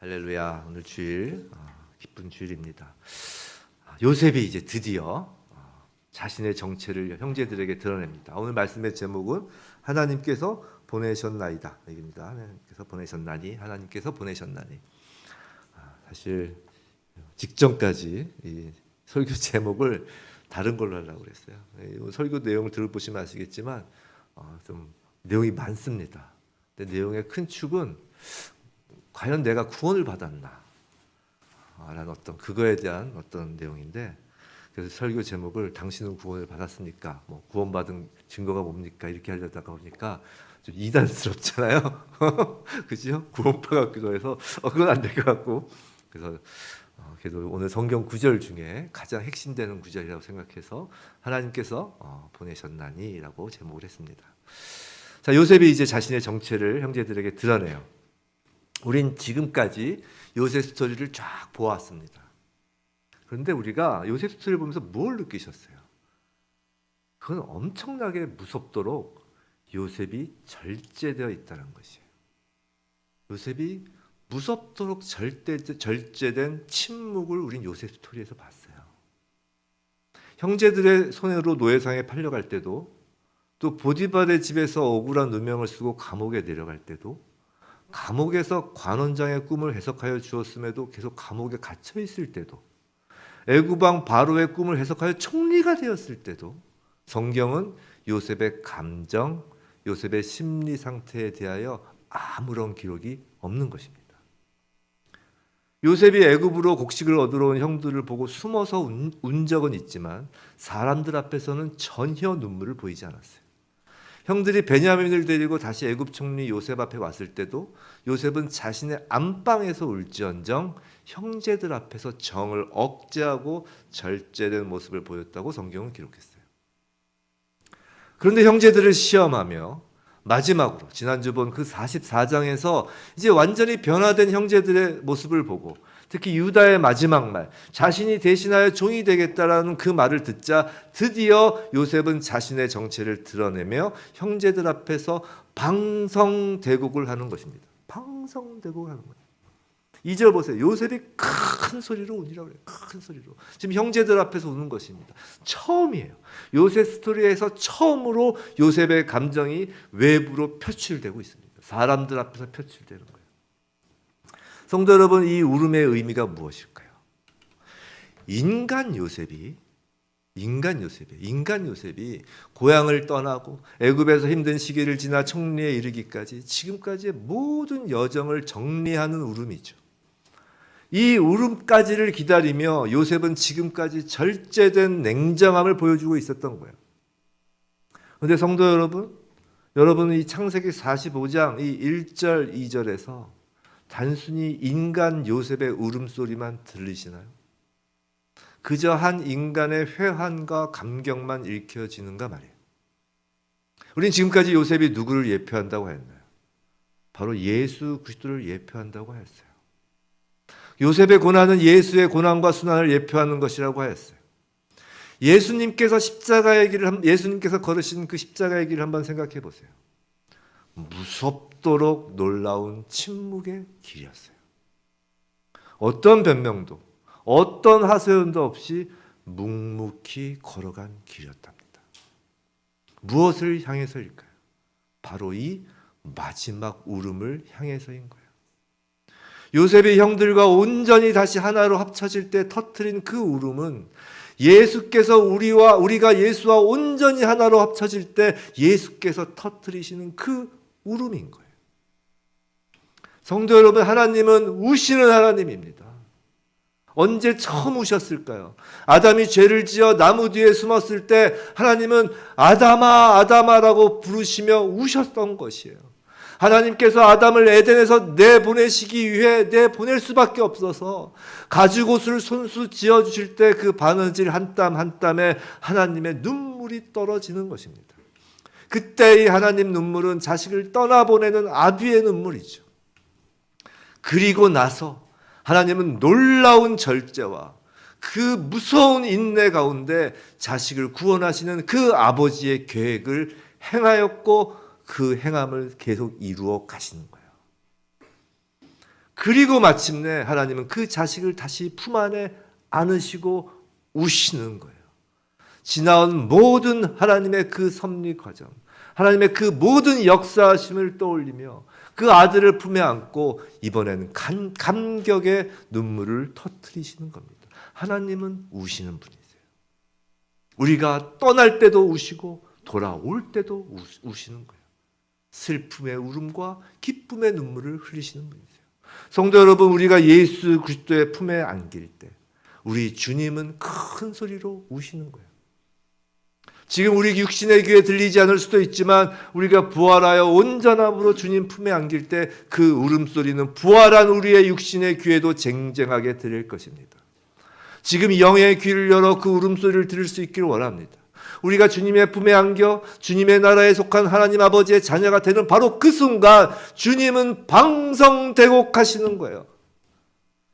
할렐루야. 오늘 주일 기쁜 주일입니다. 요셉이 이제 드디어 자신의 정체를 형제들에게 드러냅니다. 오늘 말씀의 제목은 하나님께서 보내셨나이다 얘기입니다. 하나님께서 보내셨나니, 하나님께서 보내셨나니. 사실 직전까지 이 설교 제목을 다른 걸로 하려고 그랬어요. 이 설교 내용을 들어보시면 아시겠지만 좀 내용이 많습니다. 근데 내용의 큰 축은 과연 내가 구원을 받았나? 라는 어떤 그거에 대한 어떤 내용인데, 그래서 설교 제목을 당신은 구원을 받았습니까? 뭐 구원받은 증거가 뭡니까? 이렇게 하려다가 보니까 좀 이단스럽잖아요. 그죠? 구원파 같기도 해서 그건 안 될 것 같고, 그래서 그래도 오늘 성경 구절 중에 가장 핵심되는 구절이라고 생각해서 하나님께서 보내셨나니라고 제목을 했습니다. 자, 요셉이 이제 자신의 정체를 형제들에게 드러내요. 우린 지금까지 요셉 스토리를 쫙 보았습니다. 그런데 우리가 요셉 스토리를 보면서 뭘 느끼셨어요? 그건 엄청나게 무섭도록 요셉이 절제되어 있다는 것이에요. 요셉이 무섭도록 절제된 침묵을 우린 요셉 스토리에서 봤어요. 형제들의 손으로 노예상에 팔려갈 때도, 또 보디발의 집에서 억울한 누명을 쓰고 감옥에 내려갈 때도, 감옥에서 관원장의 꿈을 해석하여 주었음에도 계속 감옥에 갇혀 있을 때도, 애굽왕 바로의 꿈을 해석하여 총리가 되었을 때도 성경은 요셉의 감정, 요셉의 심리 상태에 대하여 아무런 기록이 없는 것입니다. 요셉이 애굽으로 곡식을 얻으러 온 형들을 보고 숨어서 운 적은 있지만 사람들 앞에서는 전혀 눈물을 보이지 않았어요. 형들이 베냐민을 데리고 다시 애굽 총리 요셉 앞에 왔을 때도 요셉은 자신의 안방에서 울지언정 형제들 앞에서 정을 억제하고 절제된 모습을 보였다고 성경은 기록했어요. 그런데 형제들을 시험하며 마지막으로 지난주 본 그 44장에서 이제 완전히 변화된 형제들의 모습을 보고, 특히 유다의 마지막 말, 자신이 대신하여 종이 되겠다라는 그 말을 듣자 드디어 요셉은 자신의 정체를 드러내며 형제들 앞에서 방성대곡을 하는 것입니다. 방성대곡을 하는 거예요. 2절 보세요. 요셉이 큰 소리로 우니라고 그래요. 큰 소리로. 지금 형제들 앞에서 우는 것입니다. 처음이에요. 요셉 스토리에서 처음으로 요셉의 감정이 외부로 표출되고 있습니다. 사람들 앞에서 표출되는 거예요. 성도 여러분, 이 울음의 의미가 무엇일까요? 인간 요셉이 고향을 떠나고 애굽에서 힘든 시기를 지나 총리에 이르기까지 지금까지의 모든 여정을 정리하는 울음이죠. 이 울음까지를 기다리며 요셉은 지금까지 절제된 냉정함을 보여주고 있었던 거예요. 그런데 성도 여러분, 여러분은 이 창세기 45장 이 1절 2절에서 단순히 인간 요셉의 울음소리만 들리시나요? 그저 한 인간의 회한과 감격만 읽혀지는가 말이에요. 우리는 지금까지 요셉이 누구를 예표한다고 했나요? 바로 예수 그리스도를 예표한다고 했어요. 요셉의 고난은 예수의 고난과 순환을 예표하는 것이라고 하였어요. 예수님께서 걸으신 그 십자가의 길을 한번 생각해 보세요. 무섭도록 놀라운 침묵의 길이었어요. 어떤 변명도, 어떤 하소연도 없이 묵묵히 걸어간 길이었답니다. 무엇을 향해서일까요? 바로 이 마지막 울음을 향해서인 거예요. 요셉이 형들과 온전히 다시 하나로 합쳐질 때 터뜨린 그 울음은 예수께서 우리가 예수와 온전히 하나로 합쳐질 때 예수께서 터뜨리시는 그 울음인 거예요. 성도 여러분, 하나님은 우시는 하나님입니다. 언제 처음 우셨을까요? 아담이 죄를 지어 나무 뒤에 숨었을 때 하나님은 아담아 아담아라고 부르시며 우셨던 것이에요. 하나님께서 아담을 에덴에서 내보내시기 위해 내보낼 수밖에 없어서 가죽옷을 손수 지어주실 때 그 바느질 한 땀 한 땀에 하나님의 눈물이 떨어지는 것입니다. 그때의 하나님 눈물은 자식을 떠나보내는 아비의 눈물이죠. 그리고 나서 하나님은 놀라운 절제와 그 무서운 인내 가운데 자식을 구원하시는 그 아버지의 계획을 행하였고 그 행함을 계속 이루어 가시는 거예요. 그리고 마침내 하나님은 그 자식을 다시 품 안에 안으시고 우시는 거예요. 지나온 모든 하나님의 그 섭리 과정, 하나님의 그 모든 역사하심을 떠올리며 그 아들을 품에 안고 이번에는 감격의 눈물을 터뜨리시는 겁니다. 하나님은 우시는 분이세요. 우리가 떠날 때도 우시고 돌아올 때도 우시는 거예요. 슬픔의 울음과 기쁨의 눈물을 흘리시는 분이세요. 성도 여러분, 우리가 예수 그리스도의 품에 안길 때 우리 주님은 큰 소리로 우시는 거예요. 지금 우리 육신의 귀에 들리지 않을 수도 있지만 우리가 부활하여 온전함으로 주님 품에 안길 때 그 울음소리는 부활한 우리의 육신의 귀에도 쟁쟁하게 들릴 것입니다. 지금 영의 귀를 열어 그 울음소리를 들을 수 있기를 원합니다. 우리가 주님의 품에 안겨 주님의 나라에 속한 하나님 아버지의 자녀가 되는 바로 그 순간 주님은 방성대곡하시는 거예요.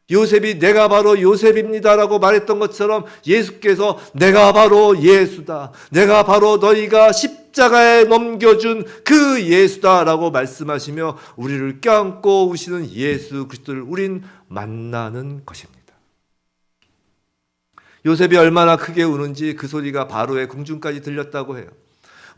요셉이 내가 바로 요셉입니다라고 말했던 것처럼 예수께서 내가 바로 예수다, 내가 바로 너희가 십자가에 넘겨준 그 예수다라고 말씀하시며 우리를 껴안고 우시는 예수 그리스도를 우린 만나는 것입니다. 요셉이 얼마나 크게 우는지 그 소리가 바로의 궁중까지 들렸다고 해요.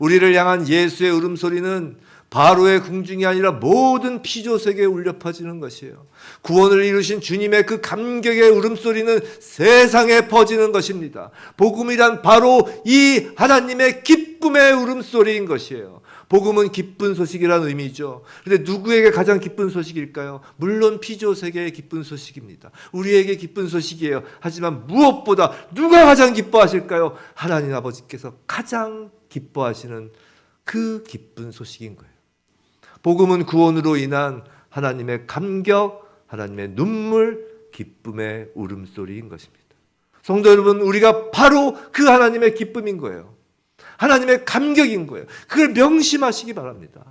우리를 향한 예수의 울음소리는 바로의 궁중이 아니라 모든 피조세계에 울려 퍼지는 것이에요. 구원을 이루신 주님의 그 감격의 울음소리는 세상에 퍼지는 것입니다. 복음이란 바로 이 하나님의 기쁨의 울음소리인 것이에요. 복음은 기쁜 소식이라는 의미죠. 그런데 누구에게 가장 기쁜 소식일까요? 물론 피조세계의 기쁜 소식입니다. 우리에게 기쁜 소식이에요. 하지만 무엇보다 누가 가장 기뻐하실까요? 하나님 아버지께서 가장 기뻐하시는 그 기쁜 소식인 거예요. 복음은 구원으로 인한 하나님의 감격, 하나님의 눈물, 기쁨의 울음소리인 것입니다. 성도 여러분, 우리가 바로 그 하나님의 기쁨인 거예요. 하나님의 감격인 거예요. 그걸 명심하시기 바랍니다.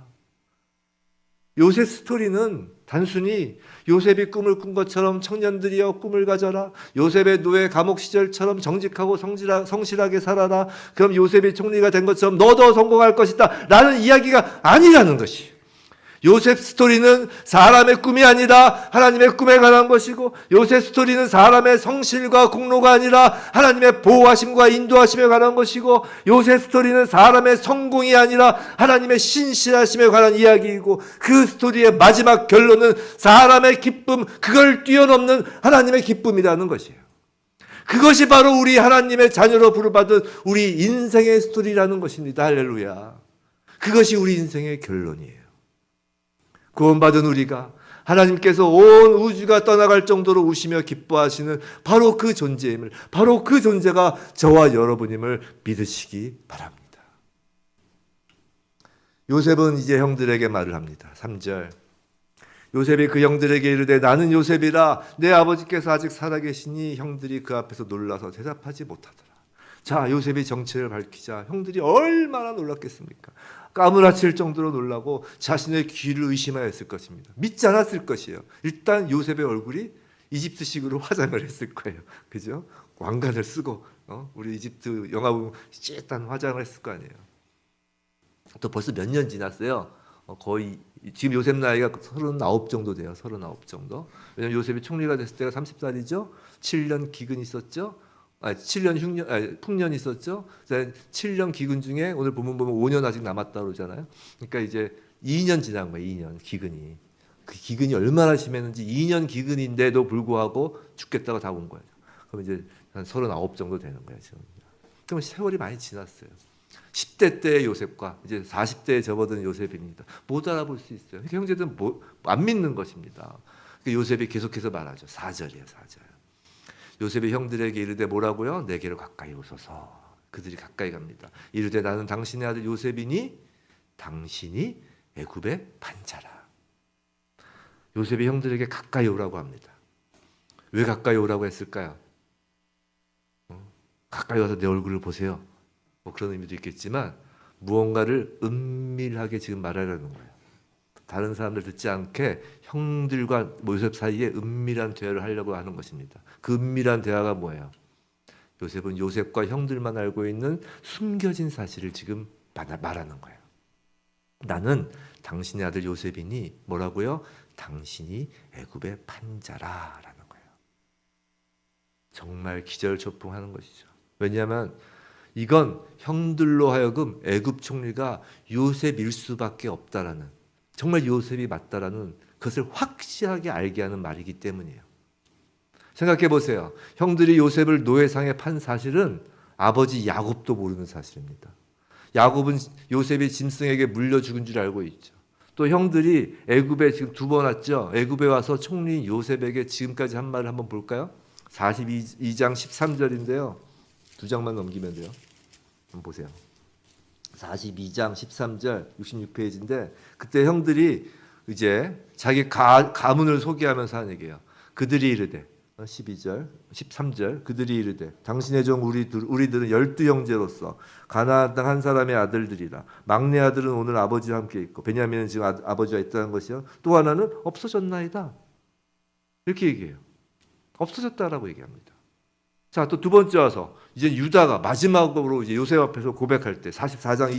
요셉 스토리는 단순히 요셉이 꿈을 꾼 것처럼 청년들이여 꿈을 가져라, 요셉의 노예 감옥 시절처럼 정직하고 성실하게 살아라, 그럼 요셉이 총리가 된 것처럼 너도 성공할 것이다 라는 이야기가 아니라는 것이, 요셉 스토리는 사람의 꿈이 아니라 하나님의 꿈에 관한 것이고, 요셉 스토리는 사람의 성실과 공로가 아니라 하나님의 보호하심과 인도하심에 관한 것이고, 요셉 스토리는 사람의 성공이 아니라 하나님의 신실하심에 관한 이야기이고, 그 스토리의 마지막 결론은 사람의 기쁨, 그걸 뛰어넘는 하나님의 기쁨이라는 것이에요. 그것이 바로 우리 하나님의 자녀로 부름받은 우리 인생의 스토리라는 것입니다. 할렐루야. 그것이 우리 인생의 결론이에요. 구원받은 우리가 하나님께서 온 우주가 떠나갈 정도로 우시며 기뻐하시는 바로 그 존재임을, 바로 그 존재가 저와 여러분임을 믿으시기 바랍니다. 요셉은 이제 형들에게 말을 합니다. 3절, 요셉이 그 형들에게 이르되 나는 요셉이라 내 아버지께서 아직 살아계시니 형들이 그 앞에서 놀라서 대답하지 못하더라. 자, 요셉이 정체를 밝히자 형들이 얼마나 놀랐겠습니까? 까무라칠 정도로 놀라고 자신의 귀를 의심하였을 것입니다. 믿지 않았을 것이에요. 일단 요셉의 얼굴이 이집트식으로 화장을 했을 거예요. 그죠? 왕관을 쓰고 우리 이집트 영화 보면 찌릿한 화장을 했을 거 아니에요. 또 벌써 몇 년 지났어요. 거의 지금 요셉 나이가 39 정도 돼요. 39 정도. 왜냐면 요셉이 총리가 됐을 때가 30살이죠. 7년 기근 있었죠. 7년 풍년 있었죠. 7년 기근 중에 오늘 보면 5년 아직 남았다 그러잖아요. 그러니까 이제 2년 지난 거예요. 2년 기근이. 그 기근이 얼마나 심했는지 2년 기근인데도 불구하고 죽겠다고 다 온 거예요. 그럼 이제 한 39 정도 되는 거예요, 지금. 그럼 세월이 많이 지났어요. 10대 때의 요셉과 이제 40대에 접어든 요셉입니다. 못 알아볼 수 있어요. 형제들은 안 믿는 것입니다. 요셉이 계속해서 말하죠. 4절이에요, 4절. 요셉이 형들에게 이르되 뭐라고요? 내게로 가까이 오소서. 그들이 가까이 갑니다. 이르되 나는 당신의 아들 요셉이니 당신이 애굽의 반자라. 요셉이 형들에게 가까이 오라고 합니다. 왜 가까이 오라고 했을까요? 가까이 와서 내 얼굴을 보세요. 그런 의미도 있겠지만 무언가를 은밀하게 지금 말하려는 거예요. 다른 사람들 듣지 않게 형들과 요셉 사이에 은밀한 대화를 하려고 하는 것입니다. 그 은밀한 대화가 뭐예요? 요셉은 요셉과 형들만 알고 있는 숨겨진 사실을 지금 말하는 거예요. 나는 당신의 아들 요셉이니 뭐라고요? 당신이 애굽의 판자라라는 거예요. 정말 기절초풍하는 것이죠. 왜냐하면 이건 형들로 하여금 애굽 총리가 요셉일 수밖에 없다라는, 정말 요셉이 맞다라는 그것을 확실하게 알게 하는 말이기 때문이에요. 생각해 보세요. 형들이 요셉을 노예상에 판 사실은 아버지 야곱도 모르는 사실입니다. 야곱은 요셉이 짐승에게 물려 죽은 줄 알고 있죠. 또 형들이 애굽에 지금 2번 왔죠. 애굽에 와서 총리 요셉에게 지금까지 한 말을 한번 볼까요? 42장 13절인데요. 2장만 넘기면 돼요. 한번 보세요. 42장 13절 66페이지인데 그때 형들이 이제 자기 가문을 소개하면서 하는 얘기예요. 그들이 이르되 12절 13절 그들이 이르되 당신의 종 우리들은 12형제로서 가나안 땅 한 사람의 아들들이라. 막내 아들은 오늘 아버지와 함께 있고 베냐민은 지금 아버지와 있다는 것이요. 또 하나는 없어졌나이다. 이렇게 얘기해요. 없어졌다라고 얘기합니다. 자, 또 2번째 와서 이제 유다가 마지막으로 이제 요셉 앞에서 고백할 때 44장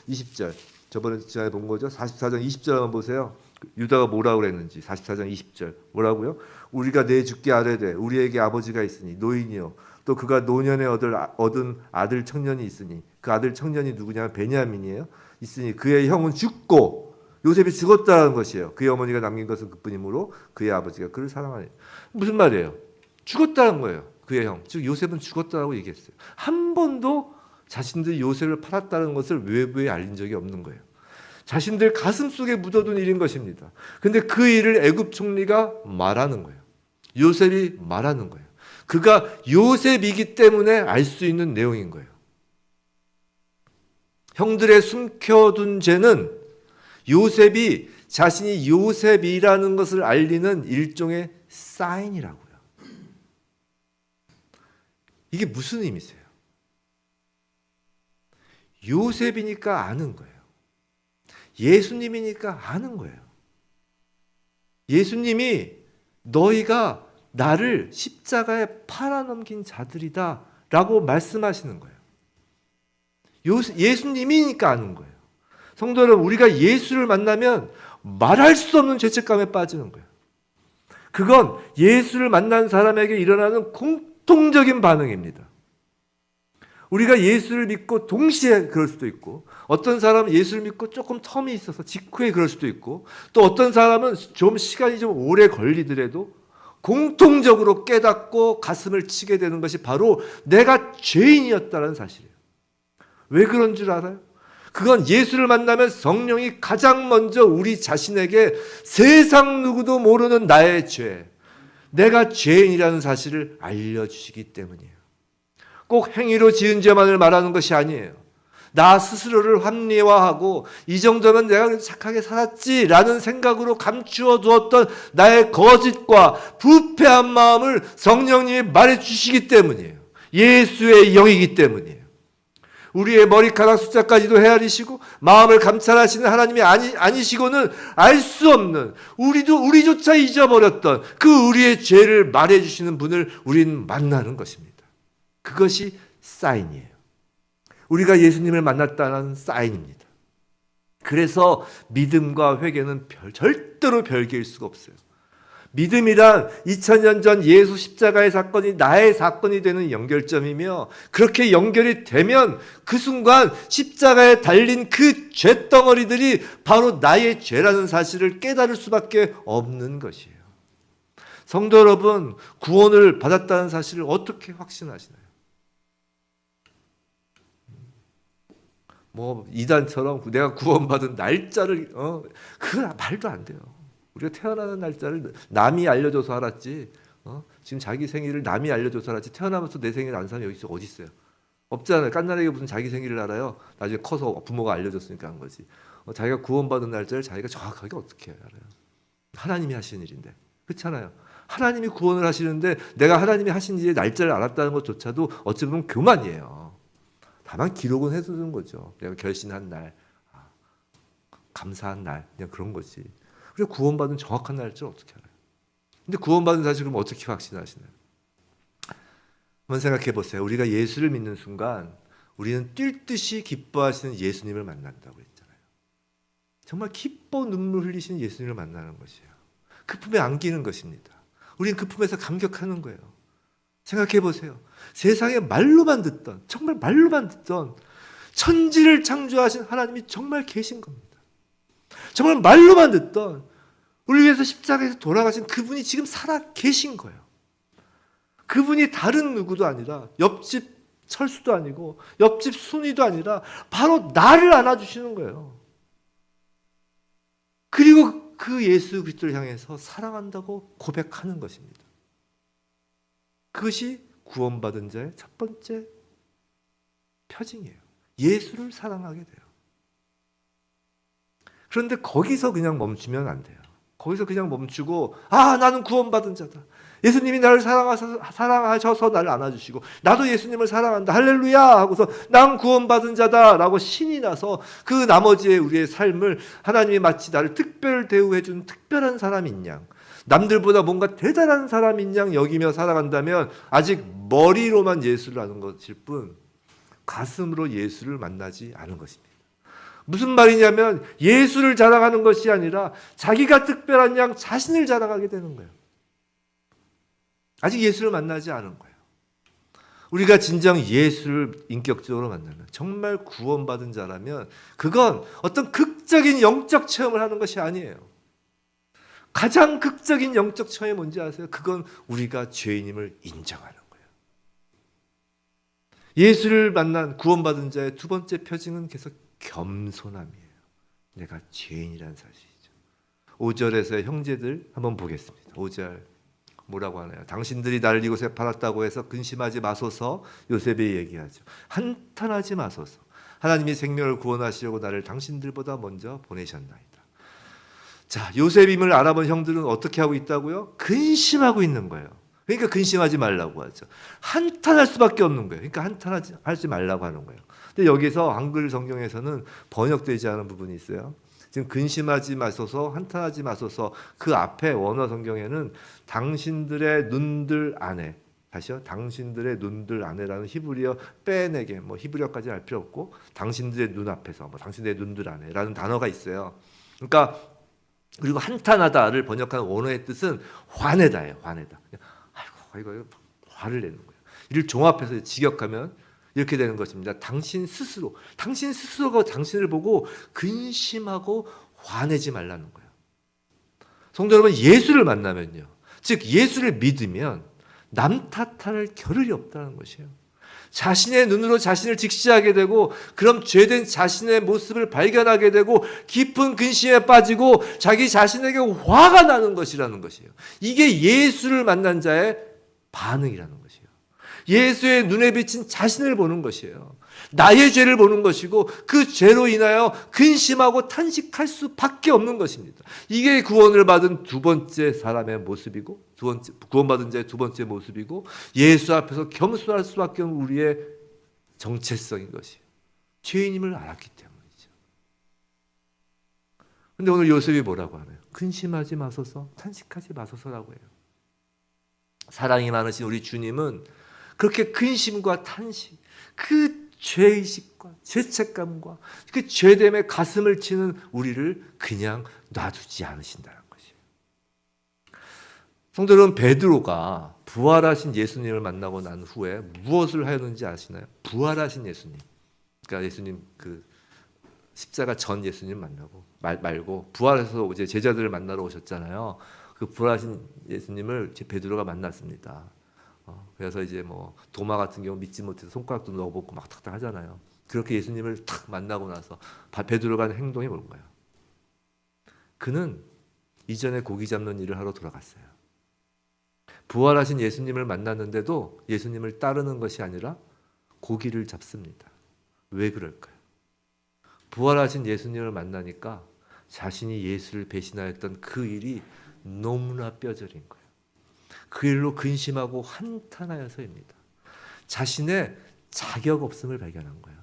20절 저번에 전에 본 거죠. 44장 20절 한번 보세요. 유다가 뭐라고 그랬는지 44장 20절 뭐라고요? 우리가 내 주께 아뢰되 우리에게 아버지가 있으니 노인이요 또 그가 노년에 얻은 아들 청년이 있으니 그 아들 청년이 누구냐면 베냐민이에요. 있으니 그의 형은 죽고 요셉이 죽었다는 것이에요. 그의 어머니가 남긴 것은 그뿐이므로 그의 아버지가 그를 사랑하니. 무슨 말이에요? 죽었다는 거예요. 그의 형, 즉 요셉은 죽었다고 얘기했어요. 한 번도 자신들이 요셉을 팔았다는 것을 외부에 알린 적이 없는 거예요. 자신들 가슴 속에 묻어둔 일인 것입니다. 근데 그 일을 애굽 총리가 말하는 거예요. 요셉이 말하는 거예요. 그가 요셉이기 때문에 알 수 있는 내용인 거예요. 형들의 숨겨둔 죄는 요셉이 자신이 요셉이라는 것을 알리는 일종의 사인이라고요. 이게 무슨 의미세요? 요셉이니까 아는 거예요. 예수님이니까 아는 거예요. 예수님이 너희가 나를 십자가에 팔아넘긴 자들이다 라고 말씀하시는 거예요. 예수님이니까 아는 거예요. 성도 여러분, 우리가 예수를 만나면 말할 수 없는 죄책감에 빠지는 거예요. 그건 예수를 만난 사람에게 일어나는 공통적인 반응입니다. 우리가 예수를 믿고 동시에 그럴 수도 있고, 어떤 사람은 예수를 믿고 조금 텀이 있어서 직후에 그럴 수도 있고, 또 어떤 사람은 좀 시간이 좀 오래 걸리더라도 공통적으로 깨닫고 가슴을 치게 되는 것이 바로 내가 죄인이었다는 사실이에요. 왜 그런 줄 알아요? 그건 예수를 만나면 성령이 가장 먼저 우리 자신에게 세상 누구도 모르는 나의 죄, 내가 죄인이라는 사실을 알려주시기 때문이에요. 꼭 행위로 지은 죄만을 말하는 것이 아니에요. 나 스스로를 합리화하고 이 정도면 내가 착하게 살았지라는 생각으로 감추어 두었던 나의 거짓과 부패한 마음을 성령님이 말해주시기 때문이에요. 예수의 영이기 때문이에요. 우리의 머리카락 숫자까지도 헤아리시고 마음을 감찰하시는 하나님이 아니시고는 알 수 없는, 우리조차 잊어버렸던 그 우리의 죄를 말해주시는 분을 우리는 만나는 것입니다. 그것이 사인이에요. 우리가 예수님을 만났다는 사인입니다. 그래서 믿음과 회개는 절대로 별개일 수가 없어요. 믿음이란 2000년 전 예수 십자가의 사건이 나의 사건이 되는 연결점이며, 그렇게 연결이 되면 그 순간 십자가에 달린 그 죄덩어리들이 바로 나의 죄라는 사실을 깨달을 수밖에 없는 것이에요. 성도 여러분, 구원을 받았다는 사실을 어떻게 확신하시나요? 이단처럼 내가 구원받은 날짜를 그건 말도 안 돼요. 우리가 태어나는 날짜를 남이 알려줘서 알았지, 지금 자기 생일을 남이 알려줘서 알았지, 태어나면서 내 생일 아는 사람이 여기 어디 있어요? 없잖아요. 깐나라게 무슨 자기 생일을 알아요? 나중에 커서 부모가 알려줬으니까 한 거지. 자기가 구원받은 날짜를 자기가 정확하게 어떻게 알아요? 하나님이 하시는 일인데. 그렇잖아요. 하나님이 구원을 하시는데 내가 하나님이 하신 일의 날짜를 알았다는 것조차도 어찌 보면 교만이에요. 다만 기록은 해두는 거죠. 내가 결신한 날, 감사한 날, 그냥 그런 거지. 그리고 구원받은 정확한 날짜를 어떻게 알아요? 근데 구원받은 사실을 어떻게 확신하시나요? 한번 생각해 보세요. 우리가 예수를 믿는 순간 우리는 뛸 듯이 기뻐하시는 예수님을 만난다고 했잖아요. 정말 기뻐 눈물 흘리시는 예수님을 만나는 것이에요. 그 품에 안기는 것입니다. 우리는 그 품에서 감격하는 거예요. 생각해 보세요. 세상에 말로만 듣던, 정말 말로만 듣던 천지를 창조하신 하나님이 정말 계신 겁니다. 정말 말로만 듣던 우리 위해서 십자가에서 돌아가신 그분이 지금 살아 계신 거예요. 그분이 다른 누구도 아니라 옆집 철수도 아니고 옆집 순이도 아니라 바로 나를 안아주시는 거예요. 그리고 그 예수 그리스도를 향해서 사랑한다고 고백하는 것입니다. 그것이 구원받은 자의 첫 번째 표징이에요. 예수를 사랑하게 돼요. 그런데 거기서 그냥 멈추면 안 돼요. 거기서 그냥 멈추고 나는 구원받은 자다. 예수님이 나를 사랑하셔서 나를 안아주시고 나도 예수님을 사랑한다. 할렐루야 하고서 난 구원받은 자다 라고 신이 나서 그 나머지의 우리의 삶을 하나님이 마치 나를 특별 대우해 준 특별한 사람인 양, 남들보다 뭔가 대단한 사람인 양 여기며 살아간다면 아직 머리로만 예수를 아는 것일 뿐 가슴으로 예수를 만나지 않은 것입니다. 무슨 말이냐면 예수를 자랑하는 것이 아니라 자기가 특별한 양 자신을 자랑하게 되는 거예요. 아직 예수를 만나지 않은 거예요. 우리가 진정 예수를 인격적으로 만나면 정말 구원받은 자라면 그건 어떤 극적인 영적 체험을 하는 것이 아니에요. 가장 극적인 영적 체험이 뭔지 아세요? 그건 우리가 죄인임을 인정하는 거예요. 예수를 만난 구원받은 자의 두 번째 표징은 계속 겸손함이에요. 내가 죄인이라는 사실이죠. 5절에서의 형제들 한번 보겠습니다. 5절 뭐라고 하나요? 당신들이 나를 이곳에 팔았다고 해서 근심하지 마소서. 요셉이 얘기하죠. 한탄하지 마소서. 하나님이 생명을 구원하시려고 나를 당신들보다 먼저 보내셨나이다. 자, 요셉임을 알아본 형들은 어떻게 하고 있다고요? 근심하고 있는 거예요. 그러니까 근심하지 말라고 하죠. 한탄할 수밖에 없는 거예요. 그러니까 한탄하지 말라고 하는 거예요. 근데 여기서 한글 성경에서는 번역되지 않은 부분이 있어요. 지금 근심하지 마소서, 한탄하지 마소서, 그 앞에 원어 성경에는 당신들의 눈들 안에, 다시요, 당신들의 눈들 안에라는 히브리어 빼내게, 히브리어까지 알 필요 없고 당신들의 눈 앞에서, 당신들의 눈들 안에라는 단어가 있어요. 그러니까 그리고 한탄하다를 번역하는 원어의 뜻은 화내다예요. 화내다. 아이고 화를 내는 거예요. 이를 종합해서 직역하면 이렇게 되는 것입니다. 당신 스스로가 당신을 보고 근심하고 화내지 말라는 거예요. 성도 여러분, 예수를 만나면요, 즉 예수를 믿으면 남 탓할 겨를이 없다는 것이에요. 자신의 눈으로 자신을 직시하게 되고 그럼 죄된 자신의 모습을 발견하게 되고 깊은 근심에 빠지고 자기 자신에게 화가 나는 것이라는 것이에요. 이게 예수를 만난 자의 반응이라는 것이에요. 예수의 눈에 비친 자신을 보는 것이에요. 나의 죄를 보는 것이고 그 죄로 인하여 근심하고 탄식할 수밖에 없는 것입니다. 이게 구원을 받은 두 번째 사람의 모습이고 구원받은 자의 두 번째 모습이고 예수 앞에서 겸손할 수밖에 없는 우리의 정체성인 것이에요. 죄인임을 알았기 때문이죠. 그런데 오늘 요셉이 뭐라고 하나요? 근심하지 마소서, 탄식하지 마소서라고 해요. 사랑이 많으신 우리 주님은 그렇게 근심과 탄식, 그 죄의식과 죄책감과 그 죄됨에 가슴을 치는 우리를 그냥 놔두지 않으신다는 것이에요. 성도 여러분, 베드로가 부활하신 예수님을 만나고 난 후에 무엇을 하였는지 아시나요? 부활하신 예수님, 그러니까 예수님 그 십자가 전 예수님 만나고 말고 부활해서 이제 제자들을 만나러 오셨잖아요. 그 부활하신 예수님을 베드로가 만났습니다. 그래서 이제 도마 같은 경우 믿지 못해서 손가락도 넣어보고 막 탁탁 하잖아요. 그렇게 예수님을 탁 만나고 나서 베드로가 하는 행동이 뭔가요? 그는 이전에 고기 잡는 일을 하러 돌아갔어요. 부활하신 예수님을 만났는데도 예수님을 따르는 것이 아니라 고기를 잡습니다. 왜 그럴까요? 부활하신 예수님을 만나니까 자신이 예수를 배신하였던 그 일이 너무나 뼈저린 거예요. 그 일로 근심하고 한탄하여서입니다. 자신의 자격 없음을 발견한 거예요.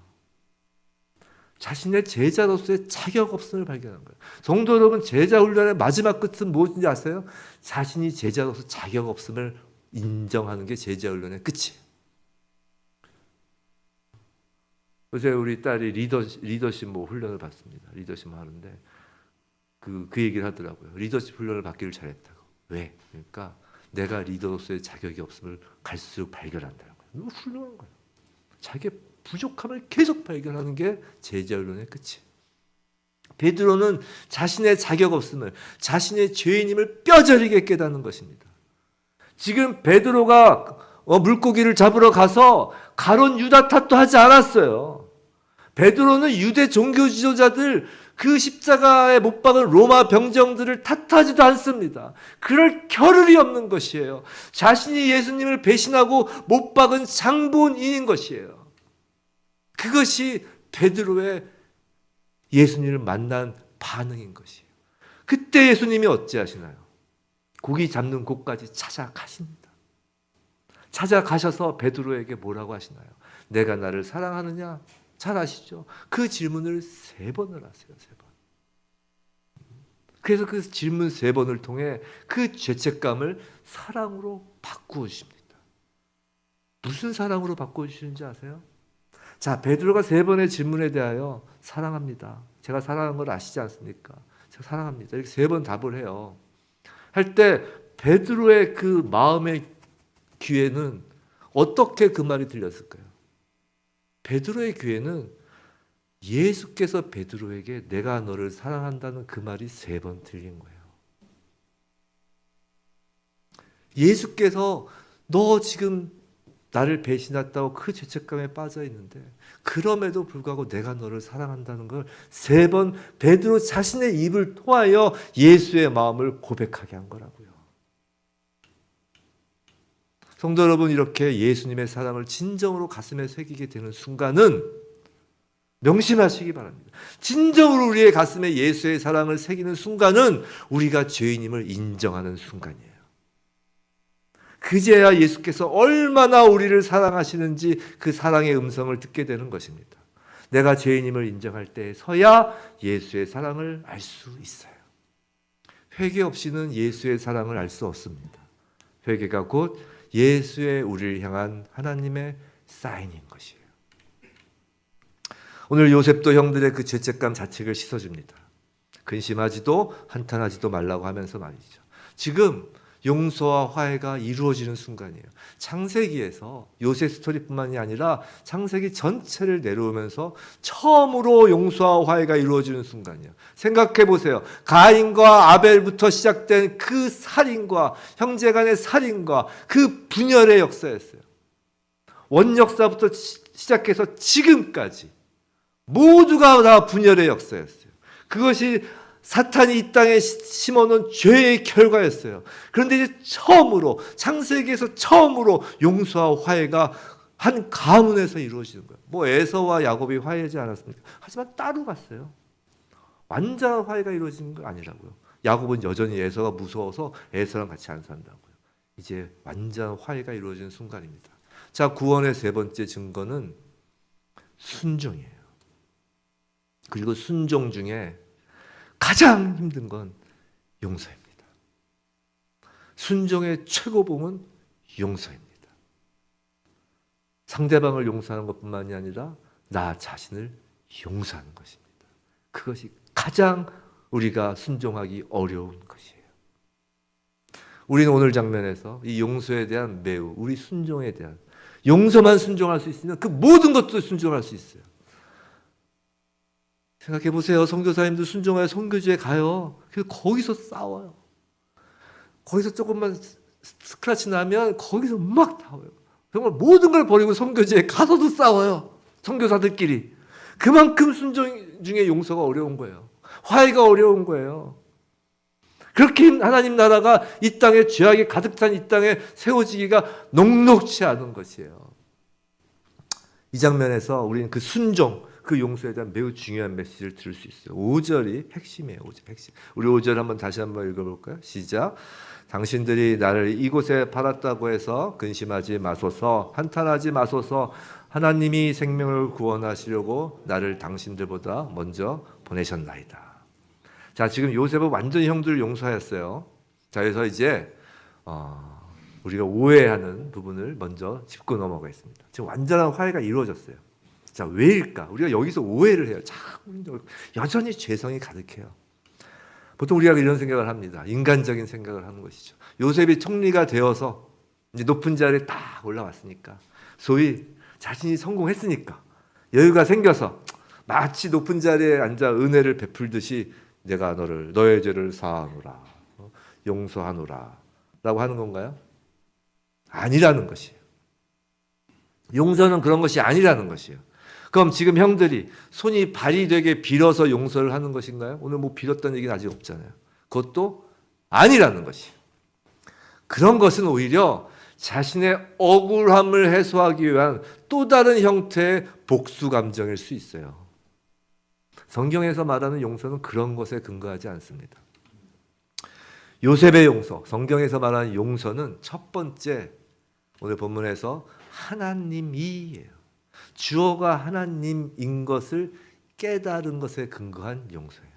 자신의 제자로서의 자격 없음을 발견한 거예요. 성도 여러분, 제자 훈련의 마지막 끝은 무엇인지 아세요? 자신이 제자로서 자격 없음을 인정하는 게 제자 훈련의 끝이에요. 요새 우리 딸이 리더십 훈련을 받습니다. 리더십 하는데 그 얘기를 하더라고요. 리더십 훈련을 받기를 잘했다고. 왜? 그러니까 내가 리더로서의 자격이 없음을 갈수록 발견한다는 거예요. 너무 훌륭한 거예요. 자기의 부족함을 계속 발견하는 게 제자훈련의 끝이에요. 베드로는 자신의 자격 없음을, 자신의 죄인임을 뼈저리게 깨닫는 것입니다. 지금 베드로가 물고기를 잡으러 가서 가론 유다 탓도 하지 않았어요. 베드로는 유대 종교 지도자들, 그 십자가에 못 박은 로마 병정들을 탓하지도 않습니다. 그럴 겨를이 없는 것이에요. 자신이 예수님을 배신하고 못 박은 장본인인 것이에요. 그것이 베드로의 예수님을 만난 반응인 것이에요. 그때 예수님이 어찌하시나요? 고기 잡는 곳까지 찾아가십니다. 찾아가셔서 베드로에게 뭐라고 하시나요? 내가 나를 사랑하느냐? 잘 아시죠? 그 질문을 3번을 하세요. 3번. 그래서 그 질문 3번을 통해 그 죄책감을 사랑으로 바꾸어 주십니다. 무슨 사랑으로 바꾸어 주시는지 아세요? 자, 베드로가 3번의 질문에 대하여 사랑합니다. 제가 사랑하는 걸 아시지 않습니까? 제가 사랑합니다. 이렇게 3번 답을 해요. 할 때 베드로의 그 마음의 귀에는 어떻게 그 말이 들렸을까요? 베드로의 귀에는 예수께서 베드로에게 내가 너를 사랑한다는 그 말이 3번 들린 거예요. 예수께서 너 지금 나를 배신했다고 그 죄책감에 빠져 있는데 그럼에도 불구하고 내가 너를 사랑한다는 걸 3번 베드로 자신의 입을 통하여 예수의 마음을 고백하게 한 거라고요. 성도 여러분, 이렇게 예수님의 사랑을 진정으로 가슴에 새기게 되는 순간은 명심하시기 바랍니다. 진정으로 우리의 가슴에 예수의 사랑을 새기는 순간은 우리가 죄인임을 인정하는 순간이에요. 그제야 예수께서 얼마나 우리를 사랑하시는지 그 사랑의 음성을 듣게 되는 것입니다. 내가 죄인임을 인정할 때서야 예수의 사랑을 알 수 있어요. 회개 없이는 예수의 사랑을 알 수 없습니다. 회개가 곧 예수의 우리를 향한 하나님의 사인인 것이에요. 오늘 요셉도 형들의 그 죄책감 자책을 씻어줍니다. 근심하지도 한탄하지도 말라고 하면서 말이죠. 지금 용서와 화해가 이루어지는 순간이에요. 창세기에서 요셉 스토리뿐만이 아니라 창세기 전체를 내려오면서 처음으로 용서와 화해가 이루어지는 순간이에요. 생각해 보세요. 가인과 아벨부터 시작된 그 살인과 형제 간의 살인과 그 분열의 역사였어요. 원역사부터 시작해서 지금까지 모두가 다 분열의 역사였어요. 그것이 사탄이 이 땅에 심어놓은 죄의 결과였어요. 그런데 이제 처음으로, 창세기에서 처음으로 용서와 화해가 한 가문에서 이루어지는 거예요. 뭐 에서와 야곱이 화해하지 않았습니까? 하지만 따로 갔어요. 완전한 화해가 이루어지는 건 아니라고요. 야곱은 여전히 에서가 무서워서 에서랑 같이 안 산다고요. 이제 완전한 화해가 이루어지는 순간입니다. 자, 구원의 3번째 증거는 순종이에요. 그리고 순종 중에 가장 힘든 건 용서입니다. 순종의 최고봉은 용서입니다. 상대방을 용서하는 것뿐만이 아니라 나 자신을 용서하는 것입니다. 그것이 가장 우리가 순종하기 어려운 것이에요. 우리는 오늘 장면에서 이 용서에 대한 매우, 우리 순종에 대한, 용서만 순종할 수 있으면 그 모든 것도 순종할 수 있어요. 생각해 보세요. 선교사님들 순종하여 선교지에 가요. 그래서 거기서 싸워요. 거기서 조금만 스크래치 나면 거기서 막 싸워요. 정말 모든 걸 버리고 선교지에 가서도 싸워요. 선교사들끼리. 그만큼 순종 중에 용서가 어려운 거예요. 화해가 어려운 거예요. 그렇게 하나님 나라가 이 땅에 죄악이 가득 찬 이 땅에 세워지기가 녹록치 않은 것이에요. 이 장면에서 우리는 그 순종, 그 용서에 대한 매우 중요한 메시지를 들을 수 있어요. 5절이 핵심이에요. 5절 핵심. 우리 5절 다시 한번 읽어볼까요? 시작. 당신들이 나를 이곳에 팔았다고 해서 근심하지 마소서, 한탄하지 마소서. 하나님이 생명을 구원하시려고 나를 당신들보다 먼저 보내셨나이다. 자, 지금 요셉은 완전히 형들을 용서하였어요. 자, 그래서 이제 우리가 오해하는 부분을 먼저 짚고 넘어가겠습니다. 지금 완전한 화해가 이루어졌어요. 자, 왜일까? 우리가 여기서 오해를 해요. 참 여전히 죄성이 가득해요. 보통 우리가 이런 생각을 합니다. 인간적인 생각을 하는 것이죠. 요셉이 총리가 되어서 이제 높은 자리에 딱 올라왔으니까, 소위 자신이 성공했으니까 여유가 생겨서 마치 높은 자리에 앉아 은혜를 베풀듯이 내가 너의 죄를 사하노라, 용서하노라 라고 하는 건가요? 아니라는 것이에요. 용서는 그런 것이 아니라는 것이에요. 그럼 지금 형들이 손이 발이 되게 빌어서 용서를 하는 것인가요? 오늘 뭐 빌었다는 얘기는 아직 없잖아요. 그것도 아니라는 것이에요. 그런 것은 오히려 자신의 억울함을 해소하기 위한 또 다른 형태의 복수 감정일 수 있어요. 성경에서 말하는 용서는 그런 것에 근거하지 않습니다. 요셉의 용서, 성경에서 말하는 용서는 첫 번째 오늘 본문에서 하나님이에요. 주어가 하나님인 것을 깨달은 것에 근거한 용서예요.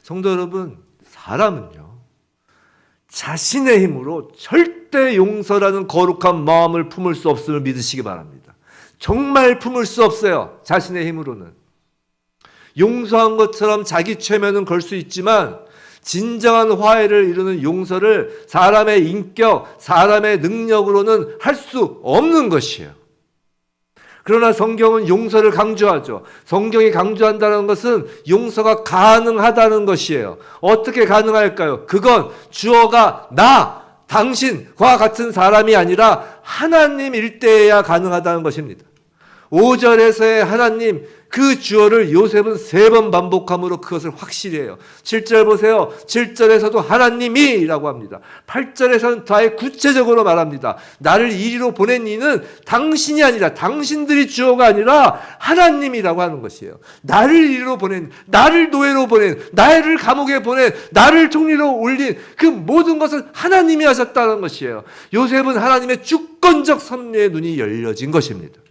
성도 여러분, 사람은요, 자신의 힘으로 절대 용서라는 거룩한 마음을 품을 수 없음을 믿으시기 바랍니다. 정말 품을 수 없어요. 자신의 힘으로는. 용서한 것처럼 자기 최면은 걸 수 있지만 진정한 화해를 이루는 용서를 사람의 인격, 사람의 능력으로는 할 수 없는 것이에요. 그러나 성경은 용서를 강조하죠. 성경이 강조한다는 것은 용서가 가능하다는 것이에요. 어떻게 가능할까요? 그건 주어가 나, 당신과 같은 사람이 아니라 하나님일 때에야 가능하다는 것입니다. 5절에서의 하나님, 그 주어를 요셉은 3번 반복함으로 그것을 확실히 해요. 7절 보세요. 7절에서도 하나님이라고 합니다. 8절에서는 더 구체적으로 말합니다. 나를 이리로 보낸 이는 당신이 아니라, 당신들이 주어가 아니라 하나님이라고 하는 것이에요. 나를 이리로 보낸, 나를 노예로 보낸, 나를 감옥에 보낸, 나를 총리로 올린 그 모든 것은 하나님이 하셨다는 것이에요. 요셉은 하나님의 주권적 섭리의 눈이 열려진 것입니다.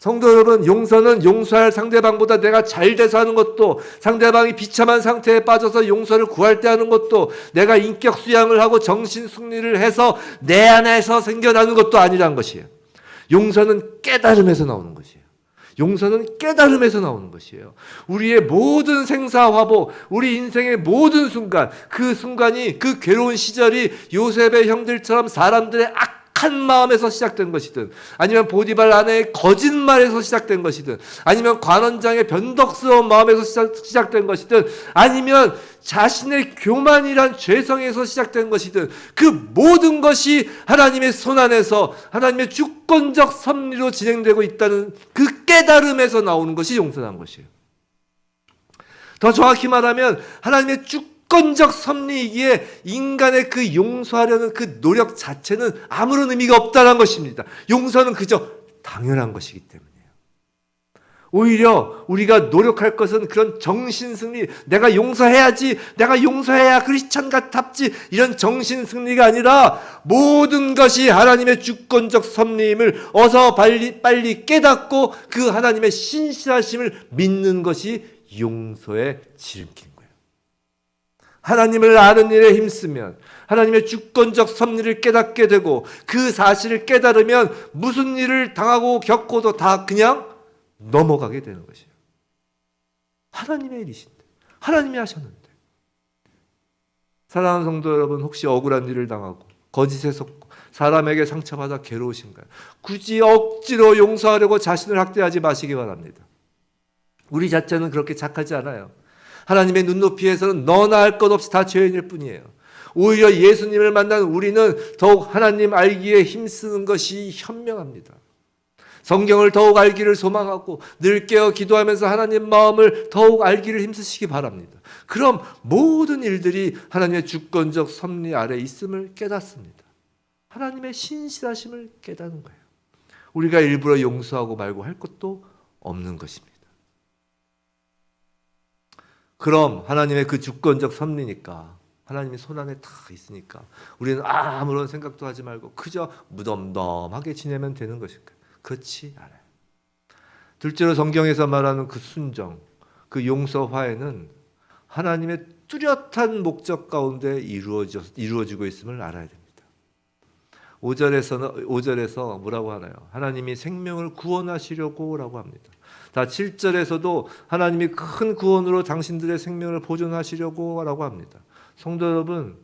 성도 여러분, 용서는 용서할 상대방보다 내가 잘 돼서 하는 것도, 상대방이 비참한 상태에 빠져서 용서를 구할 때 하는 것도, 내가 인격 수양을 하고 정신 승리를 해서 내 안에서 생겨나는 것도 아니란 것이에요. 용서는 깨달음에서 나오는 것이에요. 용서는 깨달음에서 나오는 것이에요. 우리의 모든 생사화복, 우리 인생의 모든 순간, 그 순간이, 그 괴로운 시절이 요셉의 형들처럼 사람들의 악한 마음에서 시작된 것이든, 아니면 보디발 아내의 거짓말에서 시작된 것이든, 아니면 관원장의 변덕스러운 마음에서 시작된 것이든, 아니면 자신의 교만이란 죄성에서 시작된 것이든, 그 모든 것이 하나님의 손안에서 하나님의 주권적 섭리로 진행되고 있다는 그 깨달음에서 나오는 것이 용서란 것이에요. 더 정확히 말하면 하나님의 주권적 섭리이기에 인간의 그 용서하려는 그 노력 자체는 아무런 의미가 없다는 것입니다. 용서는 그저 당연한 것이기 때문이에요. 오히려 우리가 노력할 것은 그런 정신승리, 내가 용서해야지, 내가 용서해야 크리스찬 같답지, 이런 정신승리가 아니라 모든 것이 하나님의 주권적 섭리임을 어서 빨리 깨닫고 그 하나님의 신실하심을 믿는 것이 용서의 지름길인 거예요. 하나님을 아는 일에 힘쓰면, 하나님의 주권적 섭리를 깨닫게 되고, 그 사실을 깨달으면 무슨 일을 당하고 겪고도 다 그냥 넘어가게 되는 것이에요. 하나님의 일이신데, 하나님이 하셨는데. 사랑하는 성도 여러분, 혹시 억울한 일을 당하고 거짓에 속고 사람에게 상처받아 괴로우신가요? 굳이 억지로 용서하려고 자신을 학대하지 마시기 바랍니다. 우리 자체는 그렇게 착하지 않아요. 하나님의 눈높이에서는 너나 할 것 없이 다 죄인일 뿐이에요. 오히려 예수님을 만난 우리는 더욱 하나님 알기에 힘쓰는 것이 현명합니다. 성경을 더욱 알기를 소망하고 늘 깨어 기도하면서 하나님 마음을 더욱 알기를 힘쓰시기 바랍니다. 그럼 모든 일들이 하나님의 주권적 섭리 아래 있음을 깨닫습니다. 하나님의 신실하심을 깨닫는 거예요. 우리가 일부러 용서하고 말고 할 것도 없는 것입니다. 그럼 하나님의 그 주권적 섭리니까, 하나님의 손안에 다 있으니까 우리는 아무런 생각도 하지 말고 그저 무덤덤하게 지내면 되는 것일까요? 그렇지 않아요. 둘째로 성경에서 말하는 그 순정, 그 용서 화해는 하나님의 뚜렷한 목적 가운데 이루어지고 있음을 알아야 됩니다. 5절에서 뭐라고 하나요? 하나님이 생명을 구원하시려고라고 합니다. 다 7절에서도 하나님이 큰 구원으로 당신들의 생명을 보존하시려고라고 합니다. 성도 여러분,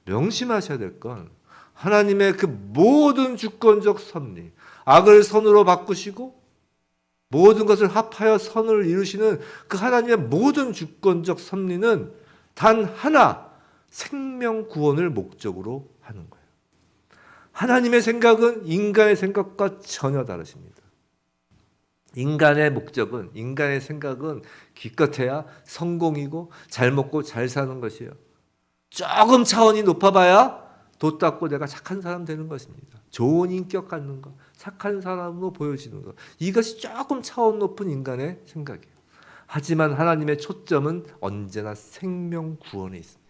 명심하셔야 될 건 하나님의 그 모든 주권적 섭리, 악을 선으로 바꾸시고 모든 것을 합하여 선을 이루시는 그 하나님의 모든 주권적 섭리는 단 하나, 생명 구원을 목적으로 하는 거예요. 하나님의 생각은 인간의 생각과 전혀 다르십니다. 인간의 목적은, 인간의 생각은 기껏해야 성공이고 잘 먹고 잘 사는 것이에요. 조금 차원이 높아봐야 도 닦고 내가 착한 사람 되는 것입니다. 좋은 인격 갖는 것, 착한 사람으로 보여지는 것, 이것이 조금 차원 높은 인간의 생각이에요. 하지만 하나님의 초점은 언제나 생명 구원에 있습니다.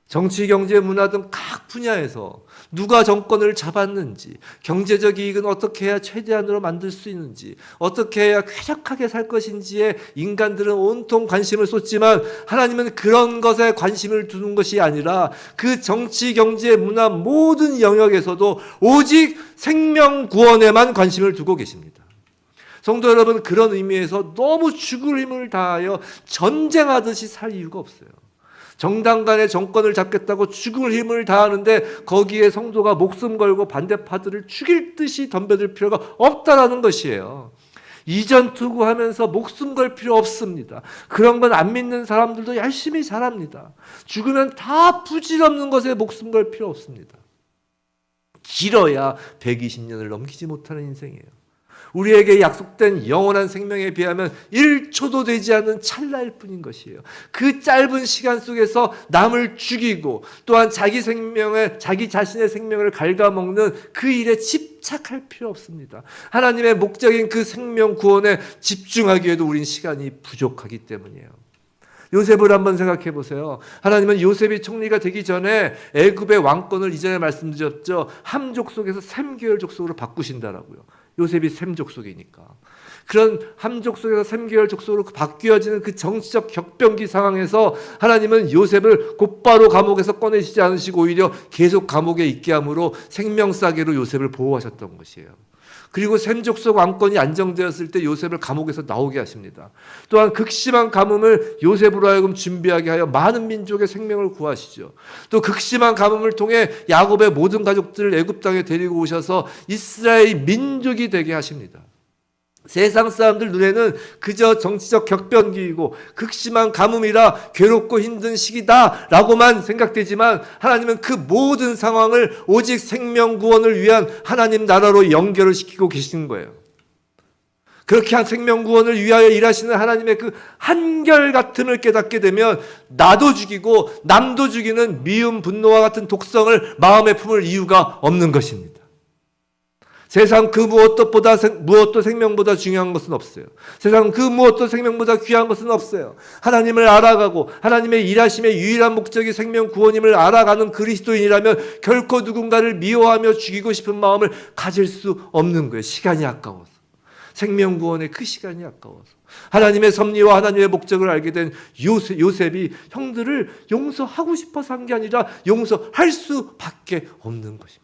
정치, 경제, 문화 등 각 분야에서 누가 정권을 잡았는지, 경제적 이익은 어떻게 해야 최대한으로 만들 수 있는지, 어떻게 해야 쾌적하게 살 것인지에 인간들은 온통 관심을 쏟지만 하나님은 그런 것에 관심을 두는 것이 아니라 그 정치, 경제, 문화 모든 영역에서도 오직 생명 구원에만 관심을 두고 계십니다. 성도 여러분, 그런 의미에서 너무 죽을 힘을 다하여 전쟁하듯이 살 이유가 없어요. 정당 간의 정권을 잡겠다고 죽을 힘을 다하는데 거기에 성도가 목숨 걸고 반대파들을 죽일 듯이 덤벼들 필요가 없다라는 것이에요. 이전 투구하면서 목숨 걸 필요 없습니다. 그런 건 안 믿는 사람들도 열심히 잘합니다. 죽으면 다 부질없는 것에 목숨 걸 필요 없습니다. 길어야 120년을 넘기지 못하는 인생이에요. 우리에게 약속된 영원한 생명에 비하면 1초도 되지 않는 찰나일 뿐인 것이에요. 그 짧은 시간 속에서 남을 죽이고 또한 자기 자신의 생명을 갉아먹는 그 일에 집착할 필요 없습니다. 하나님의 목적인 그 생명 구원에 집중하기에도 우린 시간이 부족하기 때문이에요. 요셉을 한번 생각해 보세요. 하나님은 요셉이 총리가 되기 전에 애굽의 왕권을 이전에 말씀드렸죠. 함 족속에서 셈 계열 족속으로 바꾸신다라고요. 요셉이 셈 족속이니까. 그런 함 족속에서 셈 계열 족속으로 바뀌어지는 그 정치적 격변기 상황에서 하나님은 요셉을 곧바로 감옥에서 꺼내시지 않으시고 오히려 계속 감옥에 있게 함으로 생명싸개로 요셉을 보호하셨던 것이에요. 그리고 셈 족속 왕권이 안정되었을 때 요셉을 감옥에서 나오게 하십니다. 또한 극심한 가뭄을 요셉으로 하여금 준비하게 하여 많은 민족의 생명을 구하시죠. 또 극심한 가뭄을 통해 야곱의 모든 가족들을 애굽 땅에 데리고 오셔서 이스라엘 민족이 되게 하십니다. 세상 사람들 눈에는 그저 정치적 격변기이고 극심한 가뭄이라 괴롭고 힘든 시기다라고만 생각되지만 하나님은 그 모든 상황을 오직 생명 구원을 위한 하나님 나라로 연결을 시키고 계시는 거예요. 그렇게 한 생명 구원을 위하여 일하시는 하나님의 그 한결같음을 깨닫게 되면 나도 죽이고 남도 죽이는 미움 분노와 같은 독성을 마음에 품을 이유가 없는 것입니다. 세상 그 무엇도 생명보다 중요한 것은 없어요. 세상 그 무엇도 생명보다 귀한 것은 없어요. 하나님을 알아가고 하나님의 일하심의 유일한 목적이 생명 구원임을 알아가는 그리스도인이라면 결코 누군가를 미워하며 죽이고 싶은 마음을 가질 수 없는 거예요. 시간이 아까워서. 생명 구원의 그 시간이 아까워서. 하나님의 섭리와 하나님의 목적을 알게 된 요셉이 형들을 용서하고 싶어서 한 게 아니라 용서할 수밖에 없는 것입니다.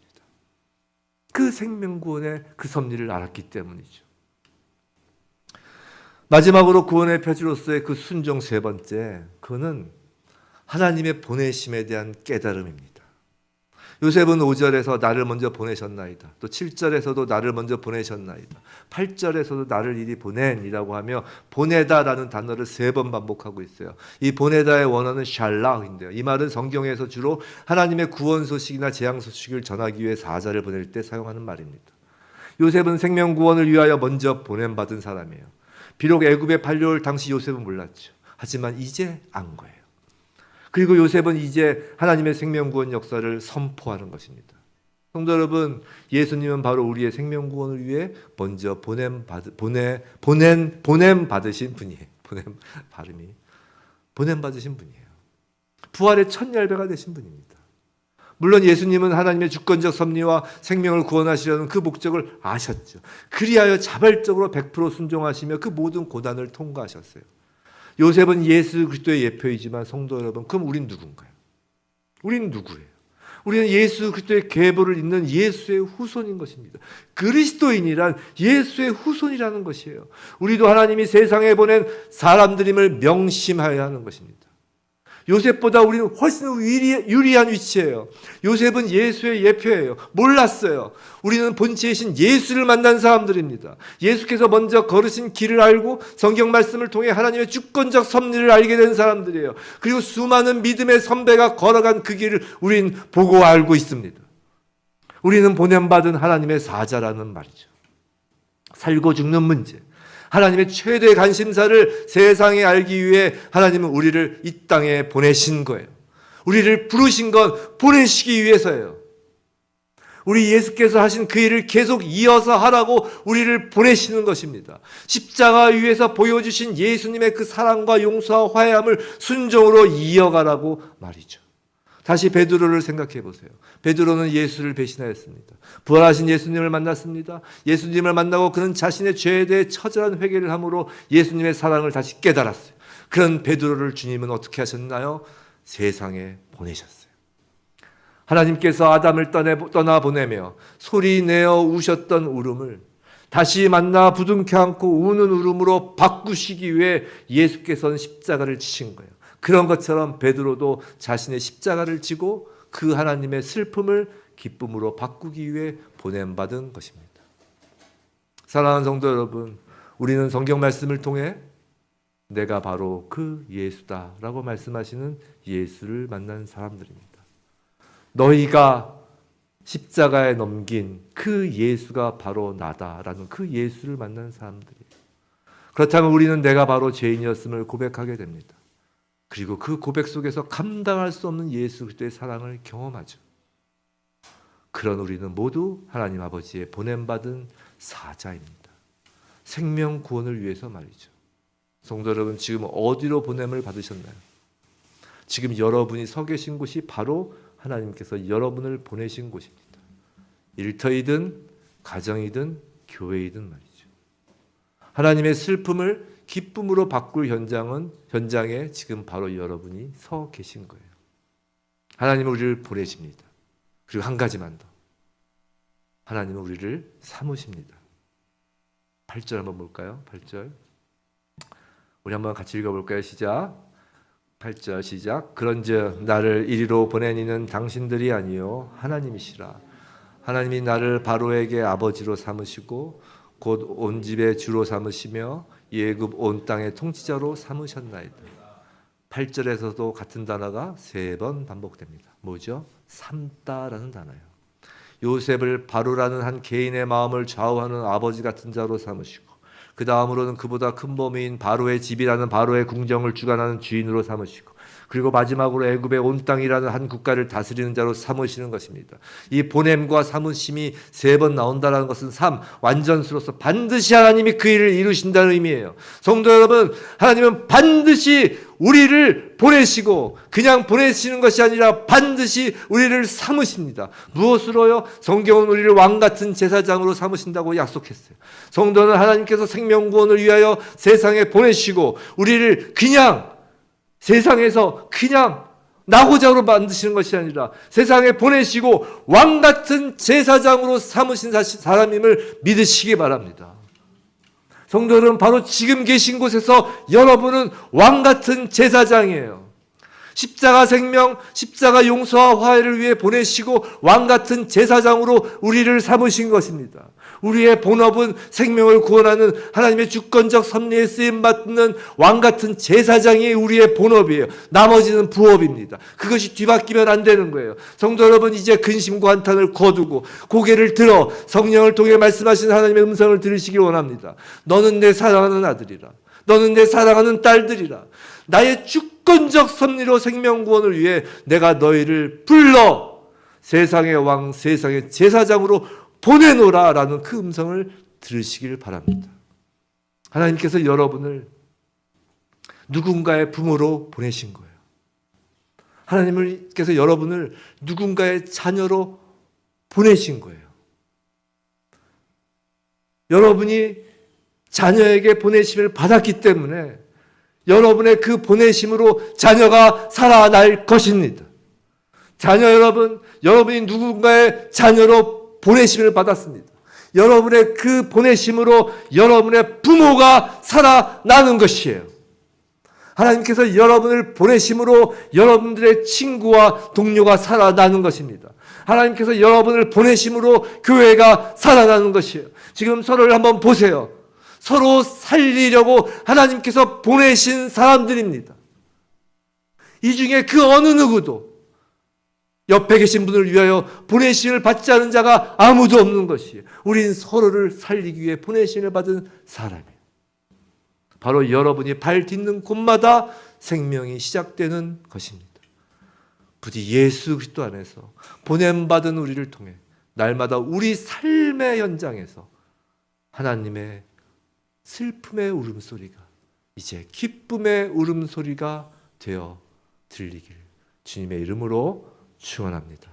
그 생명구원의 그 섭리를 알았기 때문이죠. 마지막으로 구원의 표지로서의 그 순종 세 번째, 그거는 하나님의 보내심에 대한 깨달음입니다. 요셉은 5절에서 나를 먼저 보내셨나이다. 또 7절에서도 나를 먼저 보내셨나이다. 8절에서도 나를 이리 보낸이라고 하며 보내다라는 단어를 3번 반복하고 있어요. 이 보내다의 원어는 샬라인데요. 이 말은 성경에서 주로 하나님의 구원 소식이나 재앙 소식을 전하기 위해 사자를 보낼 때 사용하는 말입니다. 요셉은 생명 구원을 위하여 먼저 보냄받은 사람이에요. 비록 애굽에 팔려올 당시 요셉은 몰랐죠. 하지만 이제 안 거예요. 그리고 요셉은 이제 하나님의 생명구원 역사를 선포하는 것입니다. 성도 여러분, 예수님은 바로 우리의 생명구원을 위해 먼저 보냄 받으신 분이에요. 보냄 받으신 분이에요. 부활의 첫 열배가 되신 분입니다. 물론 예수님은 하나님의 주권적 섭리와 생명을 구원하시려는 그 목적을 아셨죠. 그리하여 자발적으로 100% 순종하시며 그 모든 고난을 통과하셨어요. 요셉은 예수 그리스도의 예표이지만 성도 여러분, 그럼 우린 누군가요? 우린 누구예요? 우리는 예수 그리스도의 계보를 잇는 예수의 후손인 것입니다. 그리스도인이란 예수의 후손이라는 것이에요. 우리도 하나님이 세상에 보낸 사람들임을 명심하여야 하는 것입니다. 요셉보다 우리는 훨씬 유리한 위치예요. 요셉은 예수의 예표예요. 몰랐어요. 우리는 본체이신 예수를 만난 사람들입니다. 예수께서 먼저 걸으신 길을 알고 성경 말씀을 통해 하나님의 주권적 섭리를 알게 된 사람들이에요. 그리고 수많은 믿음의 선배가 걸어간 그 길을 우린 보고 알고 있습니다. 우리는 보냄받은 하나님의 사자라는 말이죠. 살고 죽는 문제, 하나님의 최대 관심사를 세상에 알기 위해 하나님은 우리를 이 땅에 보내신 거예요. 우리를 부르신 건 보내시기 위해서예요. 우리 예수께서 하신 그 일을 계속 이어서 하라고 우리를 보내시는 것입니다. 십자가 위에서 보여주신 예수님의 그 사랑과 용서와 화해함을 순종으로 이어가라고 말이죠. 다시 베드로를 생각해 보세요. 베드로는 예수를 배신하였습니다. 부활하신 예수님을 만났습니다. 예수님을 만나고 그는 자신의 죄에 대해 처절한 회개를 함으로 예수님의 사랑을 다시 깨달았어요. 그런 베드로를 주님은 어떻게 하셨나요? 세상에 보내셨어요. 하나님께서 아담을 떠나 보내며 소리내어 우셨던 울음을 다시 만나 부둥켜 안고 우는 울음으로 바꾸시기 위해 예수께서는 십자가를 지신 거예요. 그런 것처럼 베드로도 자신의 십자가를 지고 그 하나님의 슬픔을 기쁨으로 바꾸기 위해 보냄받은 것입니다. 사랑하는 성도 여러분, 우리는 성경 말씀을 통해 내가 바로 그 예수다라고 말씀하시는 예수를 만난 사람들입니다. 너희가 십자가에 넘긴 그 예수가 바로 나다라는 그 예수를 만난 사람들이에요. 그렇다면 우리는 내가 바로 죄인이었음을 고백하게 됩니다. 그리고 그 고백 속에서 감당할 수 없는 예수 그리스도의 사랑을 경험하죠. 그런 우리는 모두 하나님 아버지의 보냄받은 사자입니다. 생명 구원을 위해서 말이죠. 성도 여러분, 지금 어디로 보냄을 받으셨나요? 지금 여러분이 서 계신 곳이 바로 하나님께서 여러분을 보내신 곳입니다. 일터이든 가정이든 교회이든 말이죠. 하나님의 슬픔을 기쁨으로 바꿀 현장에 지금 바로 여러분이 서 계신 거예요. 하나님은 우리를 보내십니다. 그리고 한 가지만 더. 하나님은 우리를 삼으십니다. 8절 한번 볼까요? 8절. 우리 한번 같이 읽어볼까요? 시작. 8절 시작. 그런즉 나를 이리로 보낸 이는 당신들이 아니요 하나님이시라. 하나님이 나를 바로에게 아버지로 삼으시고 곧 온 집의 주로 삼으시며 예굽 온 땅의 통치자로 삼으셨나이다. 8절에서도 같은 단어가 3번 반복됩니다. 뭐죠? 삼다라는 단어예요. 요셉을 바로라는 한 개인의 마음을 좌우하는 아버지 같은 자로 삼으시고 그 다음으로는 그보다 큰 범위인 바로의 집이라는 바로의 궁정을 주관하는 주인으로 삼으시고 그리고 마지막으로 애굽의 온 땅이라는 한 국가를 다스리는 자로 삼으시는 것입니다. 이 보냄과 삼으심이 3번 나온다는 것은 완전수로서 반드시 하나님이 그 일을 이루신다는 의미예요. 성도 여러분, 하나님은 반드시 우리를 보내시고 그냥 보내시는 것이 아니라 반드시 우리를 삼으십니다. 무엇으로요? 성경은 우리를 왕같은 제사장으로 삼으신다고 약속했어요. 성도는 하나님께서 생명구원을 위하여 세상에 보내시고 우리를 그냥 세상에서 그냥 나고자로 만드시는 것이 아니라 세상에 보내시고 왕같은 제사장으로 삼으신 사람임을 믿으시기 바랍니다. 성도들은 바로 지금 계신 곳에서 여러분은 왕같은 제사장이에요. 십자가 생명, 십자가 용서와 화해를 위해 보내시고 왕같은 제사장으로 우리를 삼으신 것입니다. 우리의 본업은 생명을 구원하는 하나님의 주권적 섭리에 쓰임받는 왕같은 제사장이 우리의 본업이에요. 나머지는 부업입니다. 그것이 뒤바뀌면 안 되는 거예요. 성도 여러분, 이제 근심과 한탄을 거두고 고개를 들어 성령을 통해 말씀하시는 하나님의 음성을 들으시길 원합니다. 너는 내 사랑하는 아들이라. 너는 내 사랑하는 딸들이라. 나의 주권적 섭리로 생명 구원을 위해 내가 너희를 불러 세상의 왕, 세상의 제사장으로 보내노라 라는 그 음성을 들으시길 바랍니다. 하나님께서 여러분을 누군가의 부모로 보내신 거예요. 하나님께서 여러분을 누군가의 자녀로 보내신 거예요. 여러분이 자녀에게 보내심을 받았기 때문에 여러분의 그 보내심으로 자녀가 살아날 것입니다. 자녀 여러분, 여러분이 누군가의 자녀로 보내심을 받았습니다. 여러분의 그 보내심으로 여러분의 부모가 살아나는 것이에요. 하나님께서 여러분을 보내심으로 여러분들의 친구와 동료가 살아나는 것입니다. 하나님께서 여러분을 보내심으로 교회가 살아나는 것이에요. 지금 서로를 한번 보세요. 서로 살리려고 하나님께서 보내신 사람들입니다. 이 중에 그 어느 누구도 옆에 계신 분을 위하여 보내심을 받지 않은 자가 아무도 없는 것이에요. 우린 서로를 살리기 위해 보내심을 받은 사람이에요. 바로 여러분이 발 딛는 곳마다 생명이 시작되는 것입니다. 부디 예수 그리스도 안에서 보냄받은 우리를 통해 날마다 우리 삶의 현장에서 하나님의 슬픔의 울음소리가 이제 기쁨의 울음소리가 되어 들리길 주님의 이름으로 축원합니다.